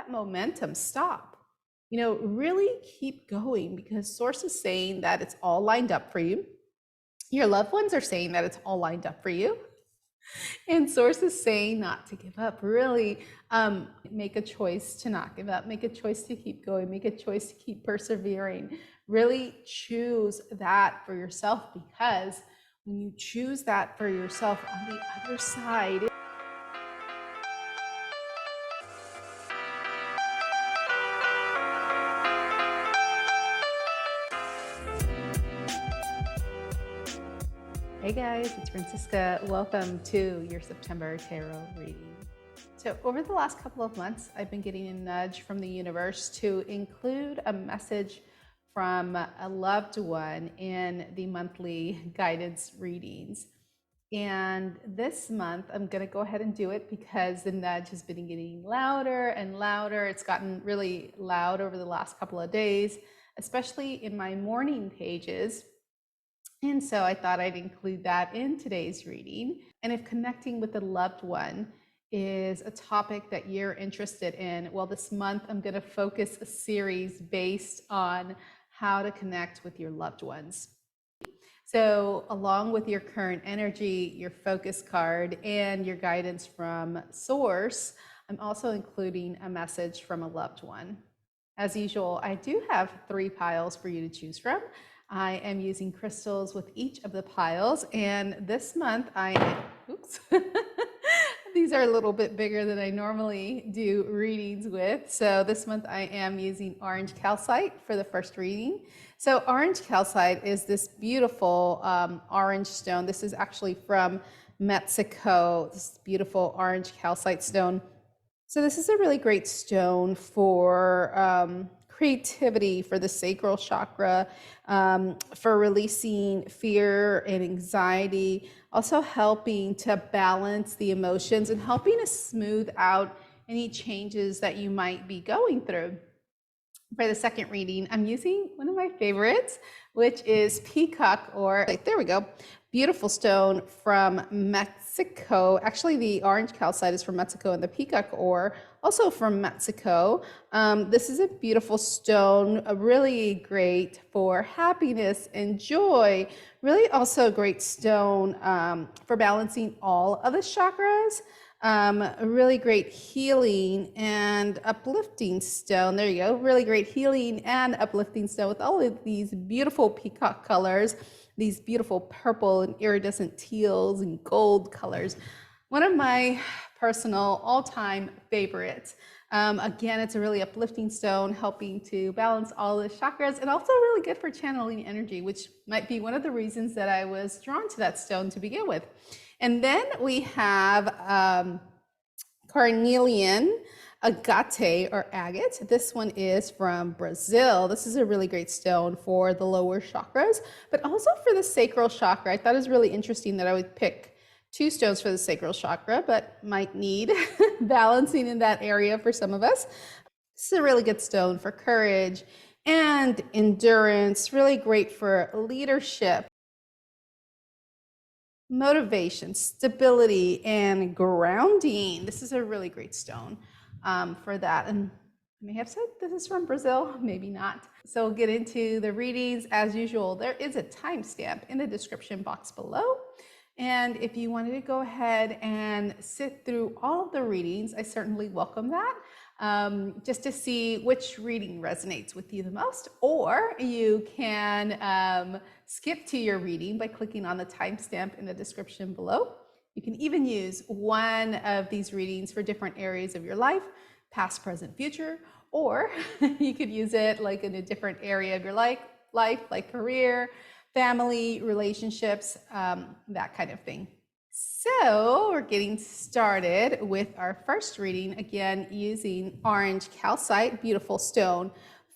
that momentum stop. Really keep going, because Source is saying that it's all lined up for you. Your loved ones are saying that it's all lined up for you. And Source is saying not to give up. Really make a choice to not give up. Make a choice to keep going. Make a choice to keep persevering. Really choose that for yourself, because when you choose that for yourself, on the other side, hey guys, it's Francisca. Welcome to your September Tarot reading. So over the last couple of months, I've been getting a nudge from the universe to include a message from a loved one in the monthly guidance readings. And this month, I'm going to go ahead and do it because the nudge has been getting louder and louder. It's gotten really loud over the last couple of days, especially in my morning pages. And so I thought I'd include that in today's reading. And if connecting with a loved one is a topic that you're interested in, well, this month I'm going to focus a series based on how to connect with your loved ones. So along with your current energy, your focus card, and your guidance from Source, I'm also including a message from a loved one. As usual, I do have 3 piles for you to choose from. I am using crystals with each of the piles, and this month oops, these are a little bit bigger than I normally do readings with. So this month I am using Orange Calcite for the first reading. So Orange Calcite is this beautiful orange stone. This is actually from Mexico, this beautiful Orange Calcite stone. So this is a really great stone for creativity, for the sacral chakra, for releasing fear and anxiety, also helping to balance the emotions and helping to smooth out any changes that you might be going through. For the second reading, I'm using one of my favorites, which is Peacock Ore. There we go. Beautiful stone from Mexico. Actually, the Orange Calcite is from Mexico, and the Peacock Ore also from Mexico. This is a beautiful stone, really great for happiness and joy. Really also a great stone for balancing all of the chakras. A really great healing and uplifting stone. There you go. Really great healing and uplifting stone with all of these beautiful peacock colors, these beautiful purple and iridescent teals and gold colors. One of my personal all-time favorites. Again, it's a really uplifting stone, helping to balance all the chakras, and also really good for channeling energy, which might be one of the reasons that I was drawn to that stone to begin with. And then we have Carnelian Agate or agate. This one is from Brazil. This is a really great stone for the lower chakras, but also for the sacral chakra. I thought it was really interesting that I would pick 2 stones for the sacral chakra, but might need balancing in that area for some of us. This is a really good stone for courage and endurance, really great for leadership, motivation, stability, and grounding. This is a really great stone for that. And I may have said this is from Brazil, maybe not. So we'll get into the readings. As usual, there is a timestamp in the description box below. And if you wanted to go ahead and sit through all of the readings, I certainly welcome that, just to see which reading resonates with you the most. Or you can skip to your reading by clicking on the timestamp in the description below. You can even use one of these readings for different areas of your life, past, present, future, or you could use it like in a different area of your life like career, family, relationships, that kind of thing. So we're getting started with our first reading, again using Orange Calcite, beautiful stone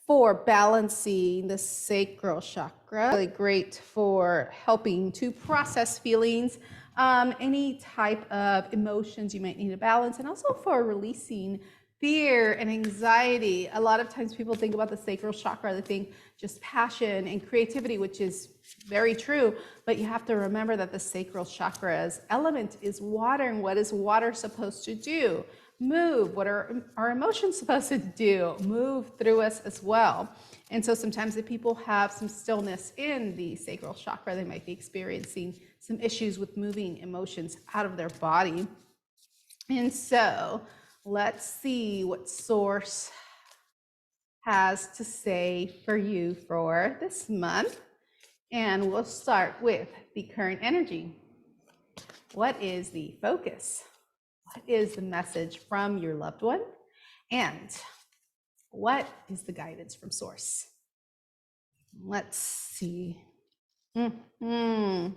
for balancing the sacral chakra. Really great for helping to process feelings, any type of emotions you might need to balance, and also for releasing fear and anxiety. A lot of times people think about the sacral chakra, they think just passion and creativity, which is very true, but you have to remember that the sacral chakra's element is water, and what is water supposed to do? move. What are our emotions supposed to do? Move through us as well. And so sometimes if people have some stillness in the sacral chakra, they might be experiencing some issues with moving emotions out of their body. And so let's see what Source has to say for you for this month. And we'll start with the current energy. What is the focus? What is the message from your loved one? And what is the guidance from Source? Let's see. The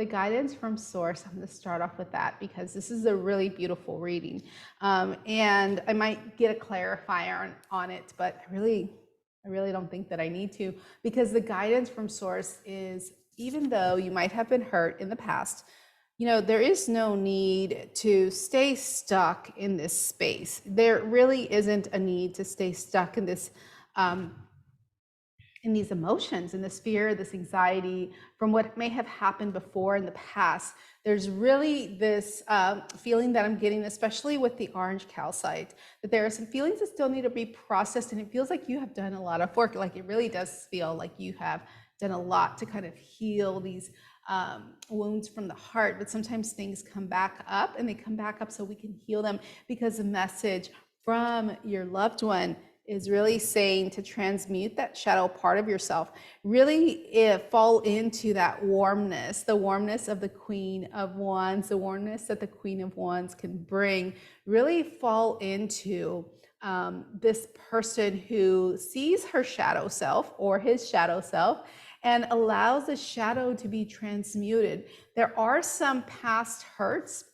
guidance from Source, I'm going to start off with that because this is a really beautiful reading. And I might get a clarifier on it, but I really don't think that I need to, because the guidance from Source is, even though you might have been hurt in the past, there is no need to stay stuck in this space. There really isn't a need to stay stuck in this, in these emotions, in this fear, this anxiety from what may have happened before in the past. There's really this feeling that I'm getting, especially with the orange calcite, that there are some feelings that still need to be processed, and it feels like you have done a lot of work. Like, it really does feel like you have done a lot to kind of heal these wounds from the heart, but sometimes things come back up, and they come back up so we can heal them, because the message from your loved one is really saying to transmute that shadow part of yourself, really fall into that warmness, the warmness of the Queen of Wands, the warmness that the Queen of Wands can bring, really fall into this person who sees her shadow self or his shadow self and allows the shadow to be transmuted. There are some past hurts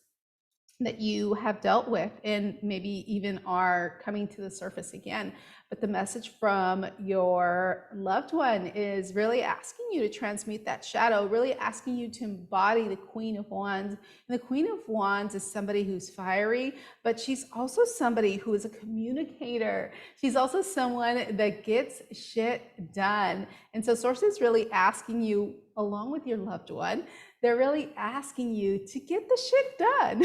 that you have dealt with and maybe even are coming to the surface again. But the message from your loved one is really asking you to transmute that shadow, really asking you to embody the Queen of Wands. And the Queen of Wands is somebody who's fiery, but she's also somebody who is a communicator. She's also someone that gets shit done. And so Source is really asking you, along with your loved one, they're really asking you to get the shit done,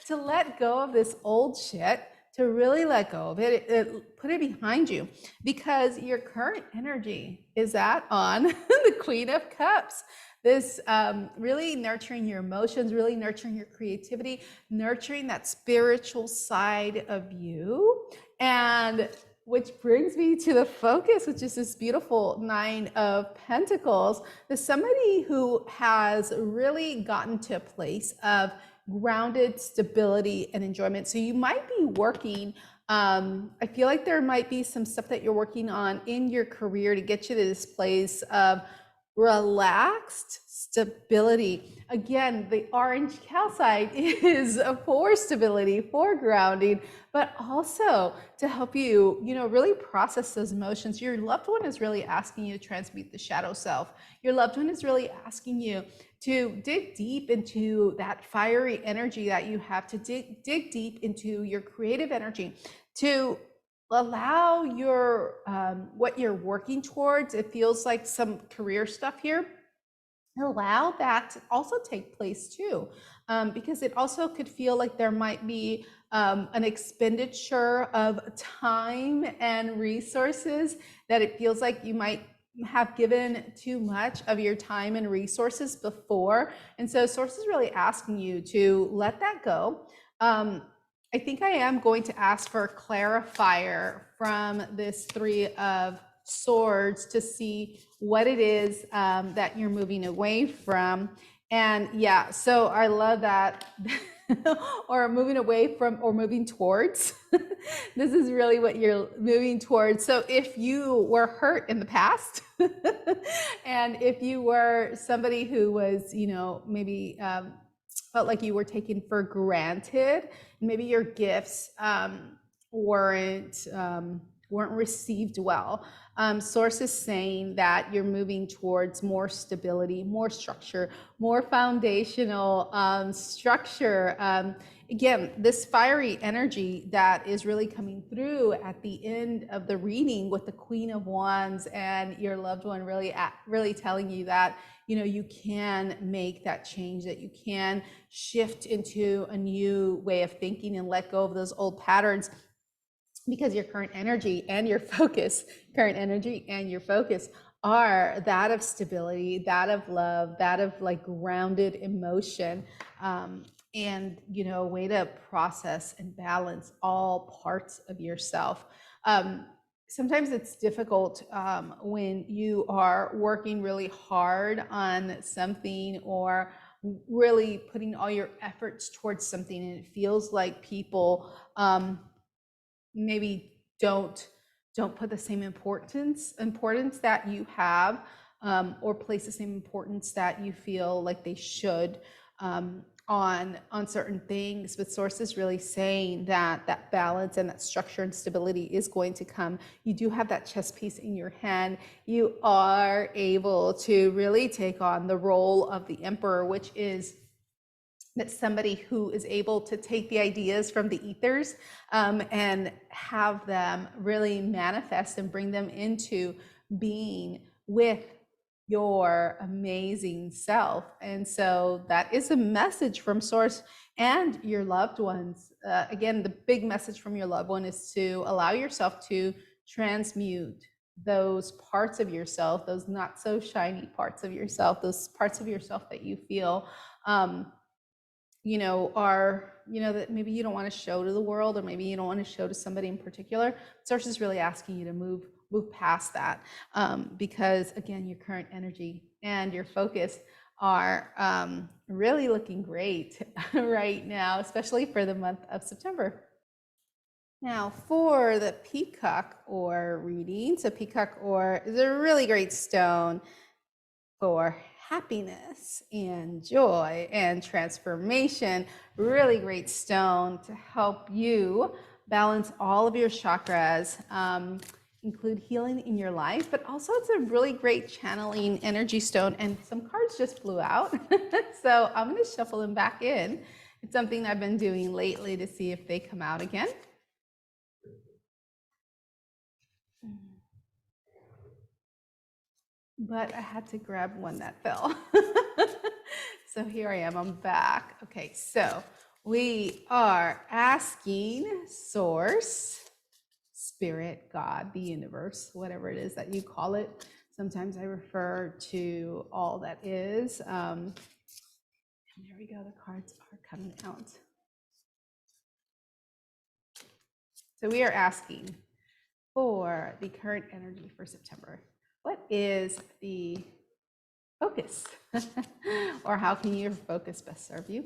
to let go of this old shit, to really let go of it, put it behind you, because your current energy is that on the Queen of Cups. This really nurturing your emotions, really nurturing your creativity, nurturing that spiritual side of you. And which brings me to the focus, which is this beautiful Nine of Pentacles. There's somebody who has really gotten to a place of grounded stability and enjoyment. So you might be working, I feel like there might be some stuff that you're working on in your career to get you to this place of relaxed stability. Again, the orange calcite is for stability, for grounding, but also to help you, really process those emotions. Your loved one is really asking you to transmute the shadow self. Your loved one is really asking you to dig deep into that fiery energy that you have, to dig deep into your creative energy, to allow your what you're working towards. It feels like some career stuff here. Allow that to also take place too, because it also could feel like there might be an expenditure of time and resources, that it feels like you might have given too much of your time and resources before. And so Source is really asking you to let that go. I think I am going to ask for a clarifier from this Three of Swords to see what it is that you're moving away from. And yeah, so I love that. Or moving away from, or moving towards. This is really what you're moving towards. So if you were hurt in the past, and if you were somebody who was, maybe felt like you were taken for granted, maybe your gifts weren't received well. Source is saying that you're moving towards more stability, more structure, more foundational structure again, this fiery energy that is really coming through at the end of the reading with the Queen of Wands and your loved one really telling you that, you know, you can make that change, that you can shift into a new way of thinking and let go of those old patterns, because your current energy and your focus are that of stability, that of love, that of like grounded emotion, and, you know, a way to process and balance all parts of yourself. Sometimes it's difficult when you are working really hard on something, or really putting all your efforts towards something, and it feels like people maybe don't put the same importance that you have, or place the same importance that you feel like they should, on certain things. But Source is really saying that that balance and that structure and stability is going to come. You do have that chess piece in your hand. You are able to really take on the role of the Emperor, which is that somebody who is able to take the ideas from the ethers, and have them really manifest and bring them into being with your amazing self. And so that is a message from Source and your loved ones. Again, the big message from your loved one is to allow yourself to transmute those parts of yourself, those not so shiny parts of yourself, those parts of yourself that you feel you know, are, you know, that maybe you don't want to show to the world, or maybe you don't want to show to somebody in particular. Source is really asking you to move past that, because again, your current energy and your focus are really looking great right now, especially for the month of September. Now, for the Peacock Ore reading, so Peacock Ore is a really great stone for happiness and joy and transformation. Really great stone to help you balance all of your chakras, include healing in your life, but also it's a really great channeling energy stone. And some cards just flew out, so I'm going to shuffle them back in. It's something I've been doing lately to see if they come out again. But I had to grab one that fell. So here I am, I'm back. Okay, so we are asking Source, Spirit, God, the universe, whatever it is that you call it. Sometimes I refer to all that is. And there we go, the cards are coming out. So we are asking for the current energy for September. What is the focus? Or how can your focus best serve you?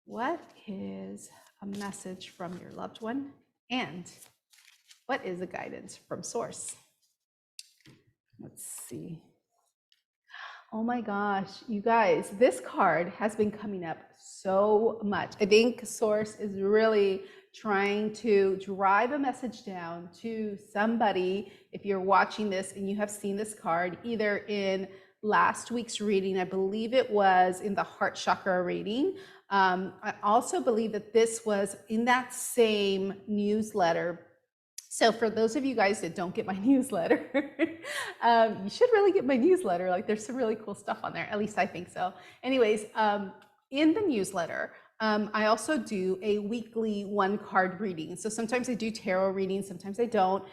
What is a message from your loved one? And what is a guidance from Source? Let's see. Oh my gosh, you guys, this card has been coming up so much. I think Source is really trying to drive a message down to somebody. If you're watching this and you have seen this card either in last week's reading, I believe it was in the heart chakra reading. I also believe that this was in that same newsletter. So for those of you guys that don't get my newsletter, you should really get my newsletter. Like, there's some really cool stuff on there. At least I think so. Anyways, in the newsletter, I also do a weekly one card reading. So sometimes I do tarot readings, sometimes I don't.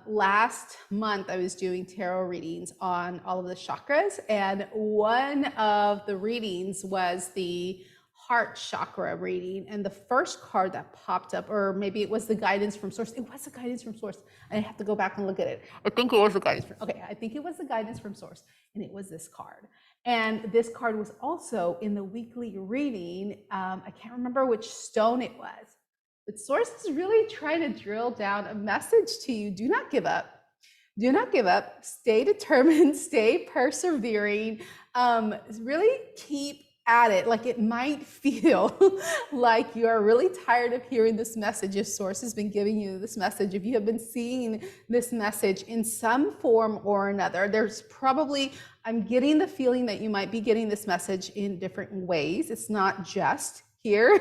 Last month I was doing tarot readings on all of the chakras, and one of the readings was the heart chakra reading, and the first card that popped up, or maybe it was the guidance from Source. It was the guidance from Source. I have to go back and look at it. I think it was the guidance from, okay, I think it was the guidance from Source, and it was this card. And this card was also in the weekly reading. I can't remember which stone it was, but Source is really trying to drill down a message to you. Do not give up. Do not give up. Stay determined. Stay persevering. Really keep at it. Like, it might feel like you are really tired of hearing this message. If Source has been giving you this message, if you have been seeing this message in some form or another, there's probably, I'm getting the feeling that you might be getting this message in different ways. It's not just here.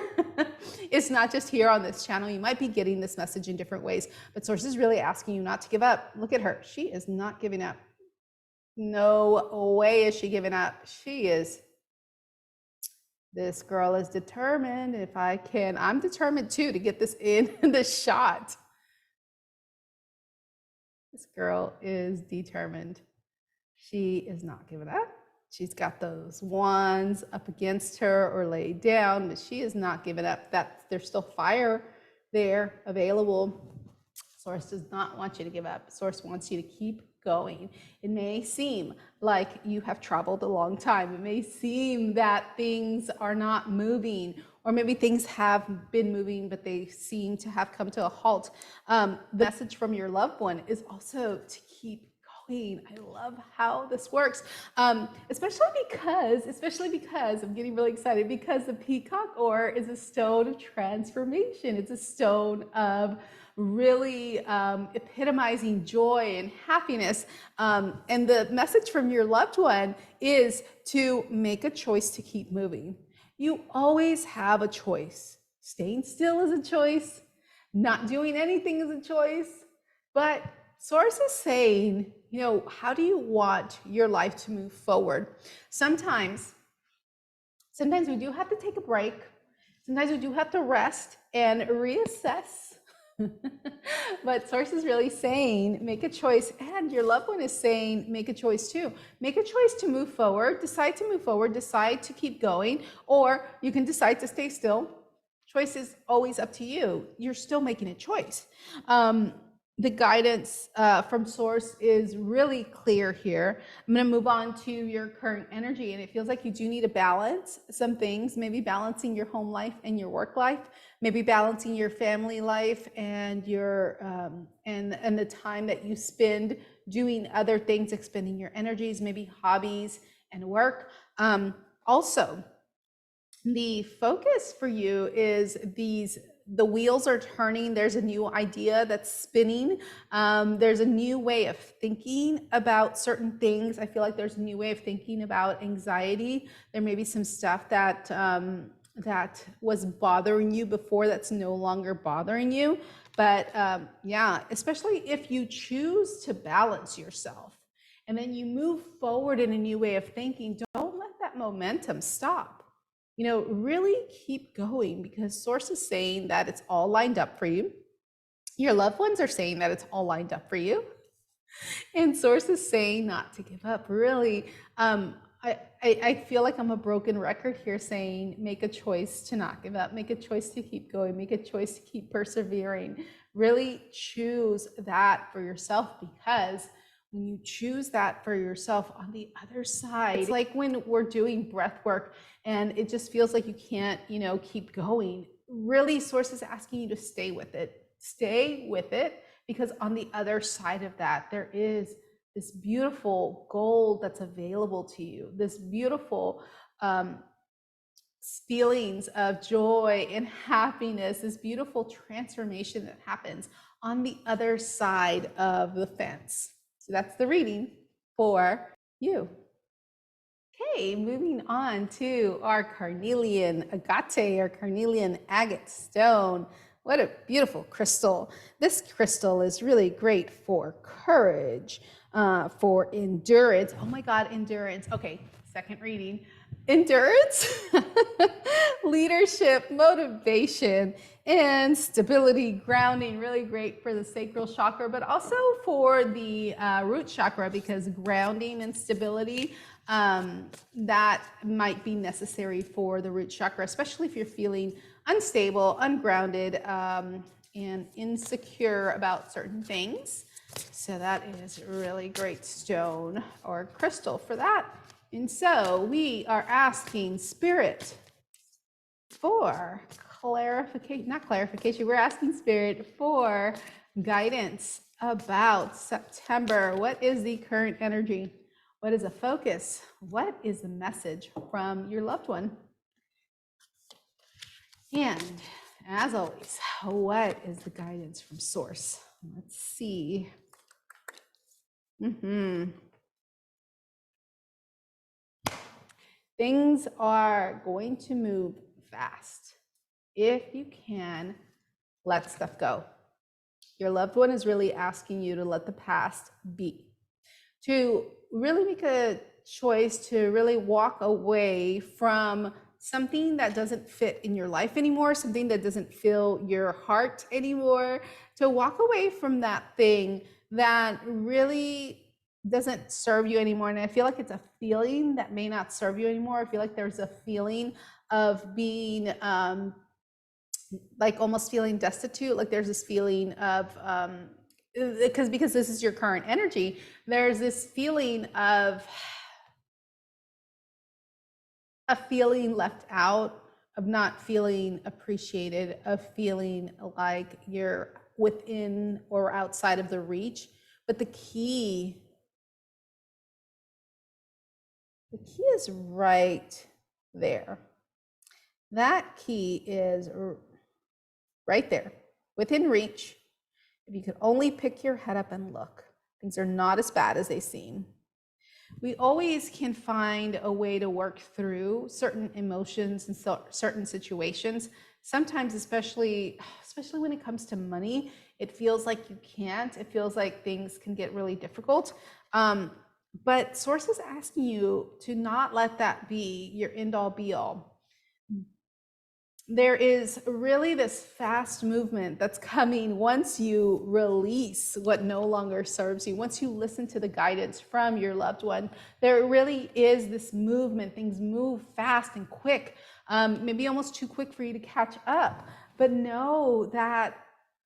It's not just here on this channel. You might be getting this message in different ways, but Source is really asking you not to give up. Look at her. She is not giving up. No way is she giving up. This girl is determined. If I can, I'm determined too to get this in the shot. This girl is determined. She is not giving up. She's got those wands up against her or laid down, but she is not giving up. There's still fire there available. Source does not want you to give up. Source wants you to keep going. It may seem like you have traveled a long time. It may seem that things are not moving, or maybe things have been moving, but they seem to have come to a halt. The message from your loved one is also to keep going. I love how this works, especially because I'm getting really excited, because the Peacock Ore is a stone of transformation. It's a stone of really epitomizing joy and happiness. And the message from your loved one is to make a choice to keep moving. You always have a choice. Staying still is a choice. Not doing anything is a choice. But Source is saying, you know, how do you want your life to move forward? Sometimes we do have to take a break. Sometimes we do have to rest and reassess. But Source is really saying, make a choice, and your loved one is saying, make a choice too. Make a choice to move forward, decide to move forward, decide to keep going, or you can decide to stay still. Choice is always up to you. You're still making a choice. The guidance from Source is really clear here. I'm going to move on to your current energy, and it feels like you do need to balance some things, maybe balancing your home life and your work life, maybe balancing your family life and your and the time that you spend doing other things, expending your energies, maybe hobbies and work. Also, the focus for you is the wheels are turning. There's a new idea that's spinning. There's a new way of thinking about certain things. I feel like there's a new way of thinking about anxiety. There may be some stuff that that was bothering you before that's no longer bothering you. But yeah, especially if you choose to balance yourself and then you move forward in a new way of thinking, don't let that momentum stop. You know, really keep going, because Source is saying that it's all lined up for you. Your loved ones are saying that it's all lined up for you. And Source is saying not to give up. Really, I feel like I'm a broken record here saying, make a choice to not give up, make a choice to keep going, make a choice to keep persevering. Really choose that for yourself, because when you choose that for yourself, on the other side, it's like when we're doing breath work and it just feels like you can't, you know, keep going. Really, Source is asking you to stay with it. Stay with it, because on the other side of that, there is this beautiful gold that's available to you, this beautiful feelings of joy and happiness, this beautiful transformation that happens on the other side of the fence. So that's the reading for you. Okay, moving on to our Carnelian Agate or Carnelian Agate stone. What a beautiful crystal. This crystal is really great for courage, for endurance. Oh my God, endurance. Okay, second reading. Endurance, leadership, motivation, and stability, grounding. Really great for the sacral chakra, but also for the root chakra, because grounding and stability, that might be necessary for the root chakra, especially if you're feeling unstable, ungrounded, and insecure about certain things. So that is a really great stone or crystal for that. And so we are asking Spirit for clarification, not clarification, we're asking Spirit for guidance about September. What is the current energy? What is the focus? What is the message from your loved one? And as always, what is the guidance from Source? Let's see. Things are going to move fast. if you can, let stuff go. Your loved one is really asking you to let the past be, to really make a choice to really walk away from something that doesn't fit in your life anymore, something that doesn't fill your heart anymore, to walk away from that thing that really doesn't serve you anymore. And I feel like it's a feeling that may not serve you anymore. I feel like there's a feeling of being like almost feeling destitute, like there's this feeling of because this is your current energy, there's this feeling of a feeling left out, of not feeling appreciated, of feeling like you're within or outside of the reach. But the key is right there. That key is right there, within reach. If you could only pick your head up and look, things are not as bad as they seem. We always can find a way to work through certain emotions and certain situations. Sometimes, especially when it comes to money, it feels like you can't. It feels like things can get really difficult. But Source is asking you to not let that be your end-all be-all. There is really this fast movement that's coming once you release what no longer serves you, once you listen to the guidance from your loved one. There really is this movement. Things move fast and quick, maybe almost too quick for you to catch up. But know that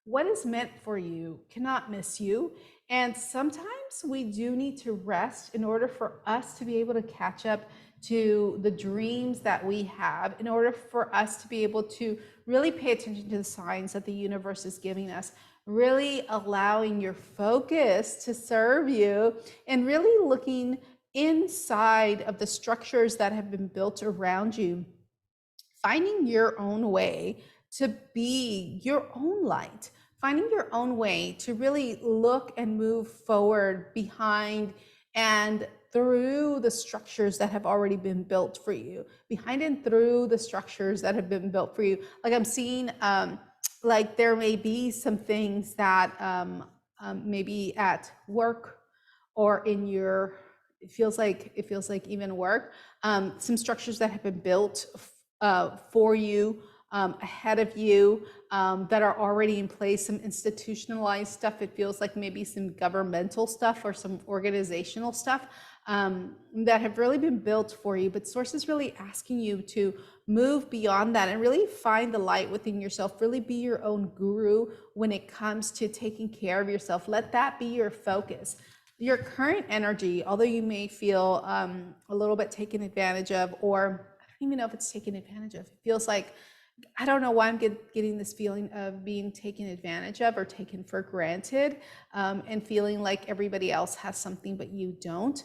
what is meant for you cannot miss you. And sometimes we do need to rest in order for us to be able to catch up to the dreams that we have, in order for us to be able to really pay attention to the signs that the universe is giving us, really allowing your focus to serve you, and really looking inside of the structures that have been built around you, finding your own way to be your own light, finding your own way to really look and move forward behind and through the structures that have already been built for you, behind and through the structures that have been built for you. Like I'm seeing, like there may be some things that maybe at work or in your, it feels like even work, some structures that have been built for you, ahead of you, that are already in place, some institutionalized stuff. It feels like maybe some governmental stuff or some organizational stuff that have really been built for you. But Source is really asking you to move beyond that and really find the light within yourself, really be your own guru when it comes to taking care of yourself. Let that be your focus. Your current energy, although you may feel a little bit taken advantage of, or I don't even know if it's taken advantage of, it feels like, I don't know why I'm getting this feeling of being taken advantage of or taken for granted, and feeling like everybody else has something but you don't.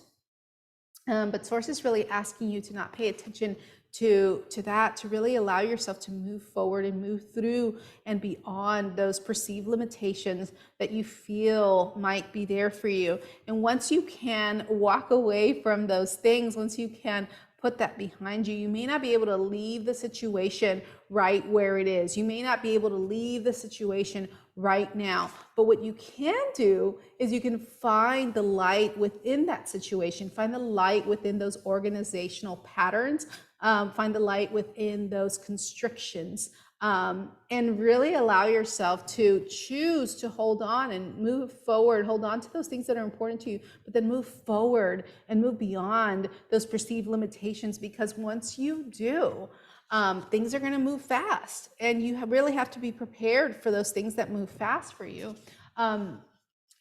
But Source is really asking you to not pay attention to that, to really allow yourself to move forward and move through and beyond those perceived limitations that you feel might be there for you. And once you can walk away from those things, once you can put that behind you, you may not be able to leave the situation right where it is. You may not be able to leave the situation right now. But what you can do is you can find the light within that situation, find the light within those organizational patterns, find the light within those constrictions, and really allow yourself to choose to hold on and move forward, hold on to those things that are important to you, but then move forward and move beyond those perceived limitations. Because once you do, things are going to move fast, and you really have to be prepared for those things that move fast for you.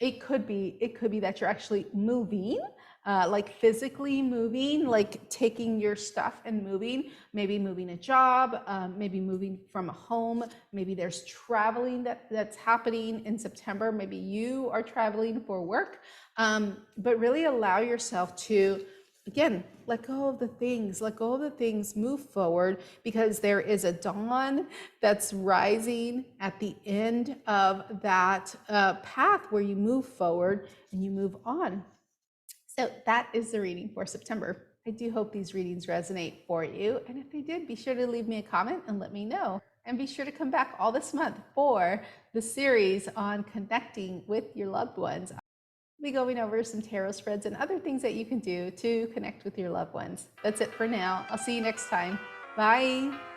It could be that you're actually moving, like physically moving, like taking your stuff and moving, maybe moving a job, maybe moving from a home. Maybe there's traveling that's happening in September. Maybe you are traveling for work, but really allow yourself to, again, let go of the things, move forward, because there is a dawn that's rising at the end of that path where you move forward and you move on. So that is the reading for September. I do hope these readings resonate for you. And if they did, be sure to leave me a comment and let me know. And be sure to come back all this month for the series on connecting with your loved ones. We'll be going over some tarot spreads and other things that you can do to connect with your loved ones. That's it for now. I'll see you next time. Bye.